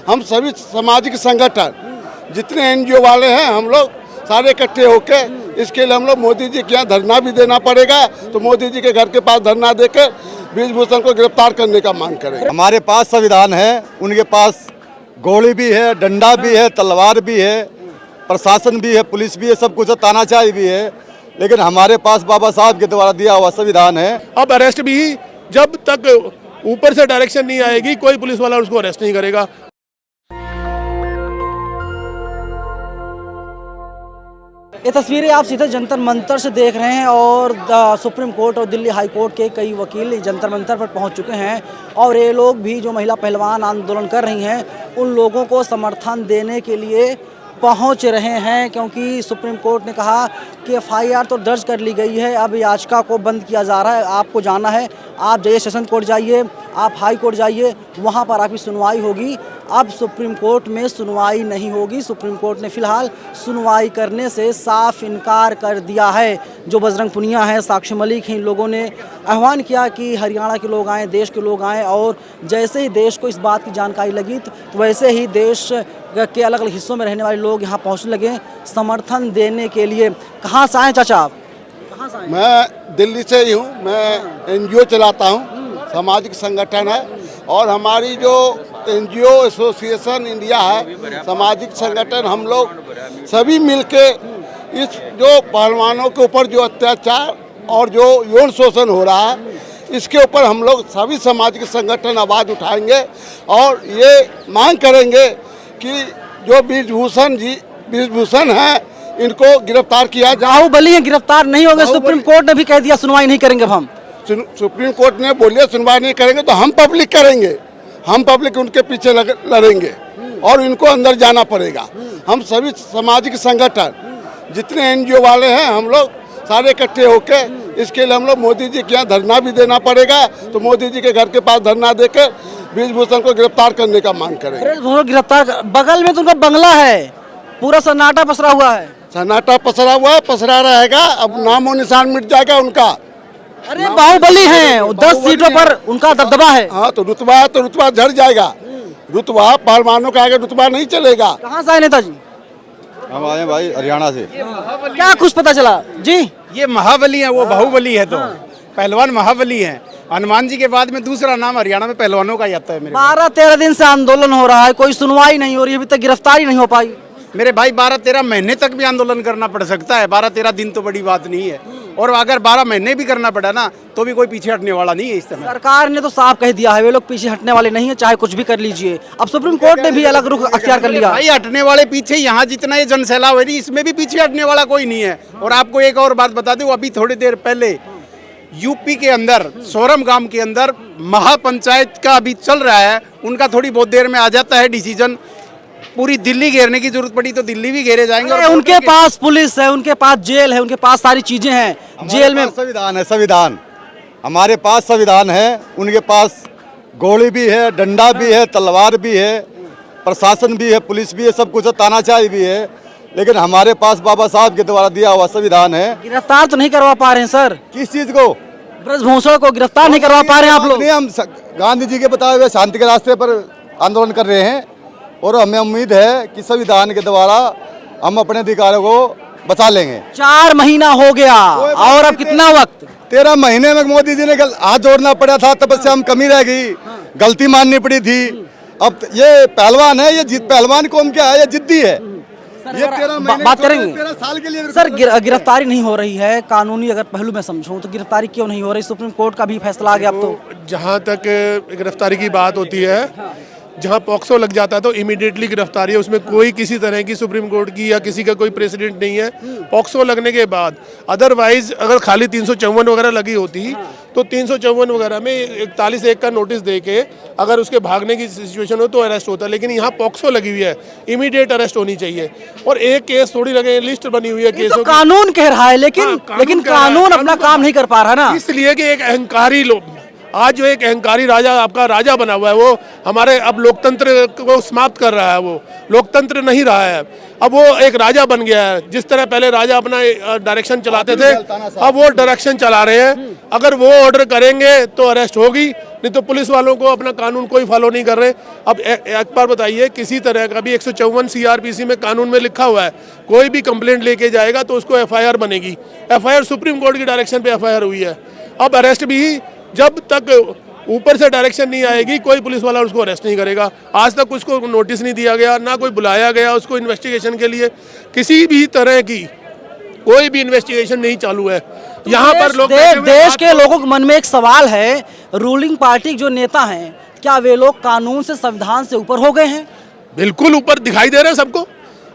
हम सभी सामाजिक संगठन जितने NGO वाले हैं हम लोग सारे इकट्ठे होके इसके लिए हम लोग मोदी जी के यहाँ धरना भी देना पड़ेगा। तो मोदी जी के घर के पास धरना देकर ब्रिजभूषण को गिरफ्तार करने का मांग करेंगे। हमारे पास संविधान है, उनके पास गोली भी है, डंडा भी है, तलवार भी है, प्रशासन भी है, पुलिस भी है, सब कुछ है, तानाशाही भी है, लेकिन हमारे पास बाबा साहब के द्वारा दिया हुआ संविधान है। अब अरेस्ट भी जब तक ऊपर से डायरेक्शन नहीं आएगी कोई पुलिस वाला उसको अरेस्ट नहीं करेगा। ये तस्वीरें आप सीधे जंतर मंतर से देख रहे हैं और सुप्रीम कोर्ट और दिल्ली हाई कोर्ट के कई वकील जंतर मंतर पर पहुंच चुके हैं और ये लोग भी जो महिला पहलवान आंदोलन कर रही हैं उन लोगों को समर्थन देने के लिए पहुंच रहे हैं, क्योंकि सुप्रीम कोर्ट ने कहा कि FIR तो दर्ज कर ली गई है, अब याचिका को बंद किया जा रहा है। आपको जाना है, आप जाइए सेशन कोर्ट जाइए, आप हाई कोर्ट जाइए, वहां पर आपकी सुनवाई होगी। अब सुप्रीम कोर्ट में सुनवाई नहीं होगी। सुप्रीम कोर्ट ने फिलहाल सुनवाई करने से साफ इनकार कर दिया है। जो बजरंग पुनिया है, साक्षी मलिक हैं, इन लोगों ने आह्वान किया कि हरियाणा के लोग आएँ, देश के लोग आएँ, और जैसे ही देश को इस बात की जानकारी लगी तो वैसे ही देश के अलग अलग हिस्सों में रहने वाले लोग यहाँ पहुँचने लगे समर्थन देने के लिए। कहाँ से आए चाचा आप? कहाँ से आए? मैं दिल्ली से ही हूँ। मैं NGO चलाता हूँ, सामाजिक संगठन है, और हमारी जो NGO एसोसिएशन इंडिया है, सामाजिक संगठन, हम लोग सभी मिलके इस जो पहलवानों के ऊपर जो अत्याचार और जो यौन शोषण हो रहा है इसके ऊपर हम लोग सभी सामाजिक संगठन आवाज़ उठाएंगे और ये मांग करेंगे कि जो ब्रिजभूषण है इनको गिरफ्तार किया जाए। बाहुबली है, गिरफ्तार नहीं होंगे। सुप्रीम कोर्ट ने भी कह दिया सुनवाई नहीं करेंगे। अब हम सुप्रीम कोर्ट ने बोलिए सुनवाई नहीं करेंगे तो हम पब्लिक करेंगे, हम पब्लिक उनके पीछे लड़ेंगे और इनको अंदर जाना पड़ेगा। हम सभी सामाजिक संगठन जितने NGO वाले हैं हम लोग सारे इकट्ठे होके इसके लिए हम लोग मोदी जी के यहाँ धरना भी देना पड़ेगा। तो मोदी जी के घर के पास धरना देकर ब्रिजभूषण को गिरफ्तार करने का मांग करेंगे। ब्रिजभूषण गिरफ्तार, बगल में तो उनका बंगला है, पूरा सन्नाटा पसरा हुआ है। सन्नाटा पसरा हुआ है, पसरा रहेगा, अब नामो निशान मिट जाएगा उनका। अरे बाहुबली हैं, 10 सीटों पर उनका दबदबा है। हाँ तो रुतबा झड़ जाएगा। रुतबा पहलवानों का आगे रुतबा नहीं चलेगा। कहाँ से आए नेताजी? हम आए भाई हरियाणा से। क्या कुछ पता चला जी? ये महाबली है, वो बाहुबली है, तो पहलवान महाबली है। हनुमान जी के बाद में दूसरा नाम हरियाणा में पहलवानों का ही आता है। मेरे 12-13 दिन से आंदोलन हो रहा है, कोई सुनवाई नहीं हो रही, अभी तक गिरफ्तारी नहीं हो पाई। मेरे भाई 12-13 महीने तक भी आंदोलन करना पड़ सकता है, 12-13 दिन तो बड़ी बात नहीं है। और अगर 12 महीने भी करना पड़ा ना तो भी कोई पीछे हटने वाला नहीं है। इस समय सरकार ने तो साफ कह दिया है वे लोग पीछे हटने वाले नहीं है, चाहे कुछ भी कर लीजिए। अब सुप्रीम कोर्ट ने भी अलग रुख अख्तियार कर लिया। भाई हटने वाले पीछे, यहाँ जितना ये जनसैलाब हो रही इसमें भी पीछे हटने वाला कोई नहीं है। और आपको एक और बात बता दूं, अभी थोड़ी देर पहले यूपी के अंदर सोरम गांव के अंदर महापंचायत का अभी चल रहा है, उनका थोड़ी बहुत देर में आ जाता है डिसीजन। पूरी दिल्ली घेरने की जरूरत पड़ी तो दिल्ली भी घेरे जाएंगे। और उनके पास पुलिस है, उनके पास जेल है, उनके पास सारी चीजें हैं। जेल में संविधान है, संविधान हमारे पास संविधान है, उनके पास गोली भी है, डंडा भी है, तलवार भी है, प्रशासन भी है, पुलिस भी है, सब कुछ है, तानाशाही भी है, लेकिन हमारे पास बाबा साहब के द्वारा दिया हुआ संविधान है। गिरफ्तार तो नहीं करवा पा रहे हैं सर। किस चीज को? ब्रिजभूषण को गिरफ्तार नहीं करवा पा रहे हैं आप लोग। हम गांधी जी के बताए हुए शांति के रास्ते पर आंदोलन कर रहे हैं और हमें उम्मीद है कि संविधान के द्वारा हम अपने अधिकारों को बचा लेंगे। 4 महीना हो गया और अब कितना वक्त? 13 महीने में मोदी जी ने हाथ जोड़ना पड़ा था, तपस्या हम कमी रह गई, गलती माननी पड़ी थी। अब ये पहलवान है, ये पहलवान कौम क्या है, ये जिद्दी है। ये 13 महीने बात करेंगे 13 साल के लिए सर। गिरफ्तारी नहीं हो रही है, कानूनी अगर पहलू में समझूं तो गिरफ्तारी क्यों नहीं हो रही? सुप्रीम कोर्ट का भी फैसला आ गया अब तो। जहाँ तक गिरफ्तारी की बात होती है, जहाँ पॉक्सो लग जाता है तो इमीडिएटली गिरफ्तारी है, उसमें कोई किसी तरह की सुप्रीम कोर्ट की या किसी का कोई प्रेसिडेंट नहीं है। पॉक्सो लगने के बाद अदरवाइज अगर खाली 354 वगैरह लगी होती तो 354 वगैरह में 41(1) का नोटिस दे के अगर उसके भागने की सिचुएशन हो तो अरेस्ट होता है। लेकिन यहाँ पॉक्सो लगी हुई है, इमीडिएट अरेस्ट होनी चाहिए। और एक केस थोड़ी लगे, लिस्ट बनी हुई है केसों तो कानून कह रहा है, लेकिन कानून अपना काम नहीं कर पा रहा ना, इसलिए कि एक अहंकारी लोग आज जो एक अहंकारी राजा आपका राजा बना हुआ है, वो हमारे अब लोकतंत्र को समाप्त कर रहा है। वो लोकतंत्र नहीं रहा है, अब वो एक राजा बन गया है। जिस तरह पहले राजा अपना डायरेक्शन चलाते थे, अब वो डायरेक्शन चला रहे हैं। अगर वो ऑर्डर करेंगे तो अरेस्ट होगी, नहीं तो पुलिस वालों को अपना कानून कोई फॉलो नहीं कर रहे। अब एक बार बताइए, किसी तरह का भी 154 सीआरपीसी में कानून में लिखा हुआ है, कोई भी कंप्लेंट लेके जाएगा तो उसको एफआईआर बनेगी। एफआईआर सुप्रीम कोर्ट की डायरेक्शन पे एफआईआर हुई है। अब अरेस्ट भी जब तक ऊपर से डायरेक्शन नहीं आएगी, कोई पुलिस वाला उसको अरेस्ट नहीं करेगा। आज तक उसको नोटिस नहीं दिया गया, ना कोई बुलाया गया उसको इन्वेस्टिगेशन के लिए। किसी भी तरह की कोई भी इन्वेस्टिगेशन नहीं चालू है। यहाँ पर लोग देश के लोगों के मन में एक सवाल है, रूलिंग पार्टी जो नेता हैं, क्या वे लोग कानून से, संविधान से ऊपर हो गए हैं? बिल्कुल ऊपर दिखाई दे रहे हैं सबको।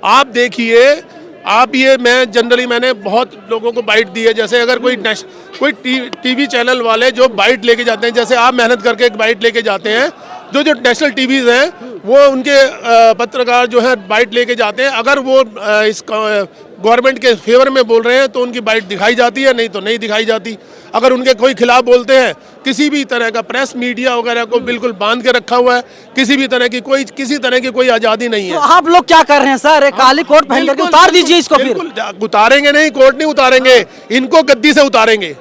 आप देखिए, आप ये मैंने बहुत लोगों को बाइट दी है। जैसे अगर कोई टीवी चैनल वाले जो बाइट लेके जाते हैं, जैसे आप मेहनत करके एक बाइट लेके जाते हैं, जो नेशनल टीवीज हैं वो उनके पत्रकार जो है बाइट लेके जाते हैं। अगर वो इस गवर्नमेंट के फेवर में बोल रहे हैं तो उनकी बाइट दिखाई जाती है, नहीं तो नहीं दिखाई जाती। अगर उनके कोई खिलाफ बोलते हैं, किसी भी तरह का प्रेस मीडिया वगैरह को बिल्कुल बांध के रखा हुआ है। किसी तरह की कोई आज़ादी नहीं है। तो आप लोग क्या कर रहे हैं सर? एक काली कोट पहन करके उतार दीजिए इसको। फिर उतारेंगे नहीं, कोर्ट नहीं उतारेंगे, इनको गद्दी से उतारेंगे।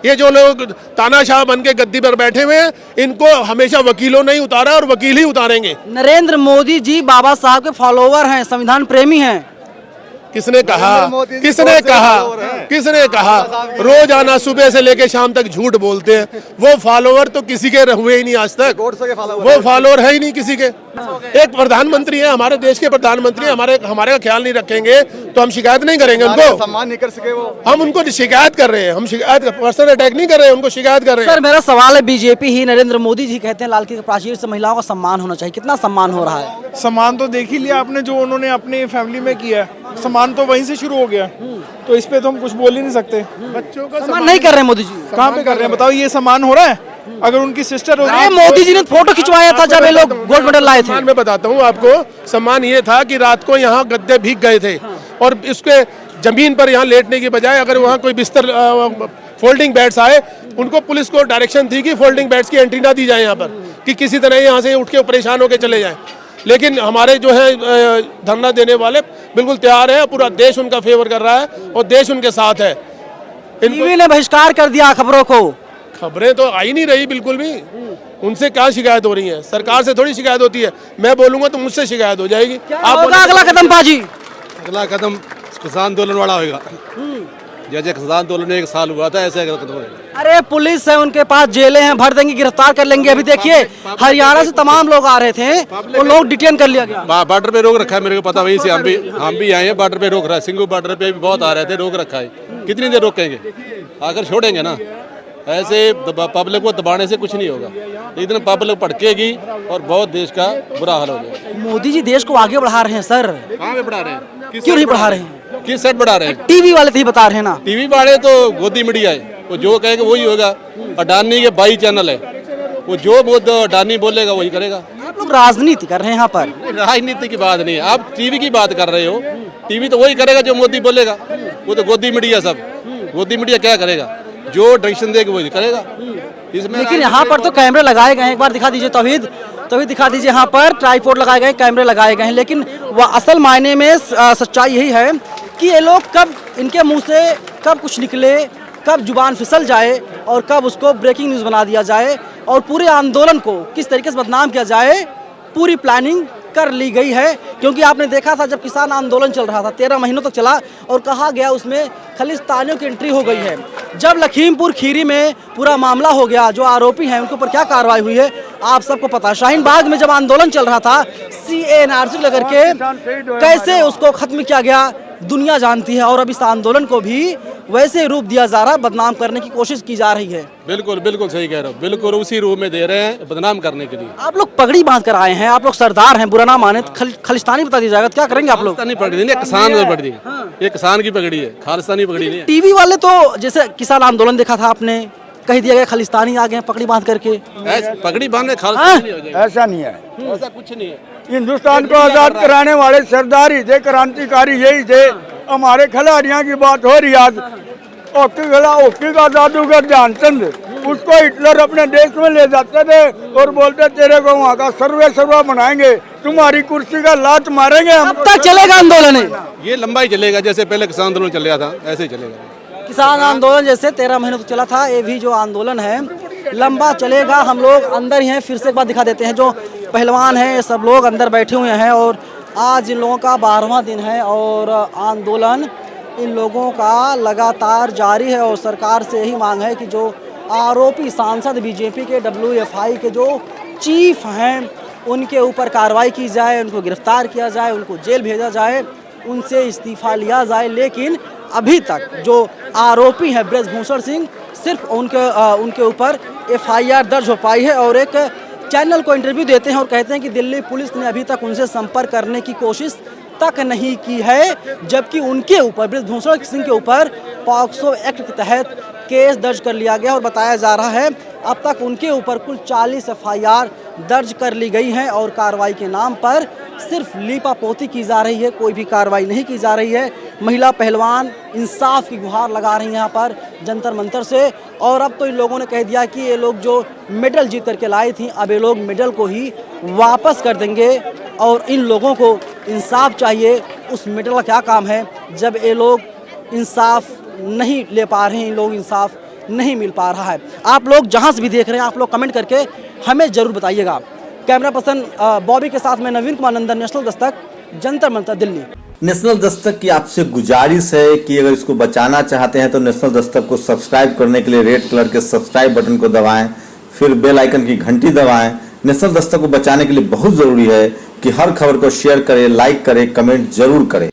ये जो लोग तानाशाह बन के गद्दी पर बैठे हुए हैं, इनको हमेशा वकीलों ने ही उतारा और वकील ही उतारेंगे। नरेंद्र मोदी जी बाबा साहब के फॉलोवर हैं, संविधान प्रेमी हैं। किसने कहा रोजाना सुबह से लेके शाम तक झूठ बोलते हैं। वो फॉलोवर तो किसी के हुए ही नहीं आज तक, वो फॉलोवर है ही नहीं किसी के। एक प्रधानमंत्री है, हमारे देश के प्रधानमंत्री, हमारे का ख्याल नहीं रखेंगे तो हम शिकायत नहीं करेंगे उनको। सम्मान नहीं कर सके वो। हम उनको शिकायत कर रहे हैं, हम शिकायत पर्सनल अटैक नहीं कर रहे हैं, उनको शिकायत कर रहे हैं। सर मेरा सवाल है, बीजेपी ही नरेंद्र मोदी जी कहते हैं लाल किले के प्राचीर से महिलाओं का सम्मान होना चाहिए, कितना सम्मान हो रहा है? सम्मान तो देख ही लिया आपने, जो उन्होंने अपनी फैमिली में किया है। सम्मान तो वहीं से शुरू हो गया, तो इस पे तो हम कुछ बोल ही नहीं सकते। बच्चों का सम्मान नहीं कर रहे हैं मोदी जी। कहाँ पे कर रहे हैं बताओ? ये सम्मान हो रहा है? अगर उनकी सिस्टर हो अरे मोदी जी ने फोटो खिंचवाया था जब ये लोग गोल्ड मेडल लाए थे। सम्मान मैं बताता हूँ आपको। सम्मान ये था कि रात को यहाँ गद्दे भीग गए थे और इसके जमीन पर यहाँ लेटने की बजाय अगर वहाँ कोई बिस्तर फोल्डिंग बेड्स आए, उनको पुलिस को डायरेक्शन थी कि फोल्डिंग बेड्स की एंट्री ना दी जाए यहाँ पर, कि किसी तरह यहाँ से उठ के परेशान होकर चले जाएं। लेकिन हमारे जो है धरना देने वाले बिल्कुल तैयार है, पूरा देश उनका फेवर कर रहा है और देश उनके साथ है। टीवी ने बहिष्कार कर दिया खबरों को। खबरें तो आ ही नहीं रही बिल्कुल भी। उनसे क्या शिकायत हो रही है? सरकार से थोड़ी शिकायत होती है। मैं बोलूंगा तो मुझसे शिकायत हो जाएगी। आप अगला कदम पाजी? अगला कदम किसान आंदोलन वाला होगा। जैसे किसान आंदोलन 1 साल हुआ था, ऐसे अगला कदम होगा। अरे पुलिस है, उनके पास जेलें हैं, भर देंगे, गिरफ्तार कर लेंगे। अभी देखिए हरियाणा से तमाम लोग आ रहे थे, वो लोग डिटेन कर लिया गया। बॉर्डर पे रोक रखा है, मेरे को पता। वहीं से हम भी आए हैं, बॉर्डर पे रोक रहा है। सिंगू बॉर्डर पे भी बहुत आ रहे थे, रोक रखा है। कितनी देर रोकेंगे? आकर छोड़ेंगे ना। ऐसे पब्लिक को दबाने से कुछ नहीं होगा। इतने पब्लिक भड़केगी और बहुत देश का बुरा हाल हो जाएगा। मोदी जी देश को आगे बढ़ा रहे हैं सर। कहाँ पे बढ़ा रहे हैं? क्यों नहीं बढ़ा रहे हैं? किस साइड बढ़ा रहे हैं? टीवी वाले तो ही बता रहे हैं ना। टीवी वाले तो गोदी मीडिया है, वो जो कहेगा वही होगा। अडानी के 22 चैनल है, वो जो अडानी बोलेगा वही करेगा। आप लोग राजनीति कर रहे हैं यहाँ पर। राजनीति की बात नहीं है, आप टीवी की बात कर रहे हो। टीवी तो वही करेगा जो मोदी बोलेगा। वो तो गोदी मीडिया, सब गोदी मीडिया क्या करेगा? जो डायरेक्शन देगा वही करेगा। इसमें लेकिन यहाँ पर तो कैमरे लगाए गए हैं, एक बार दिखा दीजिए तौहीद दिखा दीजिए। यहाँ पर ट्राइपॉड लगाए गए, कैमरे लगाए गए हैं, लेकिन वह असल मायने में सच्चाई यही है कि ये लोग कब इनके मुंह से कब कुछ निकले, कब जुबान फिसल जाए और कब उसको ब्रेकिंग न्यूज़ बना दिया जाए और पूरे आंदोलन को किस तरीके से बदनाम किया जाए, पूरी प्लानिंग कर ली गई है। क्योंकि आपने देखा था जब किसान आंदोलन चल रहा था, 13 महीनों तक चला और कहा गया उसमें खालिस्तानियों की एंट्री हो गई है। जब लखीमपुर खीरी में पूरा मामला हो गया, जो आरोपी हैं उनके ऊपर क्या कार्रवाई हुई है आप सबको पता है। शाहीन बाग में जब आंदोलन चल रहा था, CA-NRC लेकर के कैसे उसको खत्म किया गया दुनिया जानती है। और अब इस आंदोलन को भी वैसे रूप दिया जा रहा है, बदनाम करने की कोशिश की जा रही है। बिल्कुल बिल्कुल सही कह रहे हो, बिल्कुल उसी रूप में दे रहे हैं बदनाम करने के लिए। आप लोग पगड़ी बांध कर आए हैं, आप लोग सरदार हैं, बुरा ना माने, खालिस्तानी बता दिया जाएगा, क्या करेंगे आप लोग? खालिस्तानी पगड़ी नहीं, किसान की पगड़ी है। ये किसान की पगड़ी है, खालिस्तानी पगड़ी नहीं है। टीवी वाले तो जैसे किसान आंदोलन देखा था आपने, कह दिया गया खालिस्तानी आ गए पगड़ी बांध करके। पगड़ी बांधने खालिस्तानी हो जाएगा, ऐसा नहीं है, ऐसा कुछ नहीं है। हिंदुस्तान को आजाद कराने वाले सरदार ही थे, क्रांतिकारी यही थे। हमारे खिलाड़ियों की बात हो रही आज, हॉकी का जादूगर ध्यानचंद, उसको हिटलर अपने देश में ले जाते थे और बोलते तेरे को वहाँ का सर्वे सर्वा बनाएंगे, तुम्हारी कुर्सी का लात मारेंगे हम। कब तक चलेगा आंदोलन? ये लंबा ही चलेगा, जैसे पहले किसान आंदोलन चल रहा था ऐसे ही चलेगा। किसान आंदोलन जैसे 13 महीनों तक चला था, ये भी जो आंदोलन है लंबा चलेगा। हम लोग अंदर ही हैं, फिर से एक बार दिखा देते हैं। जो पहलवान हैं ये सब लोग अंदर बैठे हुए हैं और आज इन लोगों का 12वां दिन है और आंदोलन इन लोगों का लगातार जारी है। और सरकार से यही मांग है कि जो आरोपी सांसद बीजेपी के WFI के जो चीफ हैं उनके ऊपर कार्रवाई की जाए, उनको गिरफ्तार किया जाए, उनको जेल भेजा जाए, उनसे इस्तीफा लिया जाए। लेकिन अभी तक जो आरोपी हैं ब्रजभूषण सिंह, सिर्फ उनके ऊपर FIR दर्ज हो पाई है। और एक चैनल को इंटरव्यू देते हैं और कहते हैं कि दिल्ली पुलिस ने अभी तक उनसे संपर्क करने की कोशिश तक नहीं की है, जबकि उनके ऊपर ब्रजभूषण सिंह के ऊपर पॉक्सो एक्ट के तहत केस दर्ज कर लिया गया और बताया जा रहा है अब तक उनके ऊपर कुल 40 FIR दर्ज कर ली गई हैं और कार्रवाई के नाम पर सिर्फ लीपापोती की जा रही है, कोई भी कार्रवाई नहीं की जा रही है। महिला पहलवान इंसाफ की गुहार लगा रही हैं यहाँ पर जंतर मंतर से। और अब तो इन लोगों ने कह दिया कि ये लोग जो मेडल जीत करके लाई थी, अब ये लोग मेडल को ही वापस कर देंगे और इन लोगों को इंसाफ चाहिए। उस मेडल का क्या काम है जब ये लोग इंसाफ नहीं ले पा रहे हैं, इन लोग इंसाफ नहीं मिल पा रहा है। आप लोग जहां से भी देख रहे हैं आप लोग कमेंट करके हमें जरूर बताइएगा। कैमरा पर्सन बॉबी के साथ में नवीन कुमार नंदन, नेशनल दस्तक, जंतर मंतर, दिल्ली। नेशनल दस्तक की आपसे गुजारिश है कि अगर इसको बचाना चाहते हैं तो नेशनल दस्तक को सब्सक्राइब करने के लिए रेड कलर के सब्सक्राइब बटन को दबाएं, फिर बेल आइकन की घंटी दबाएं। नेशनल दस्तक को बचाने के लिए बहुत जरूरी है कि हर खबर को शेयर करें, लाइक करें, कमेंट जरूर करें।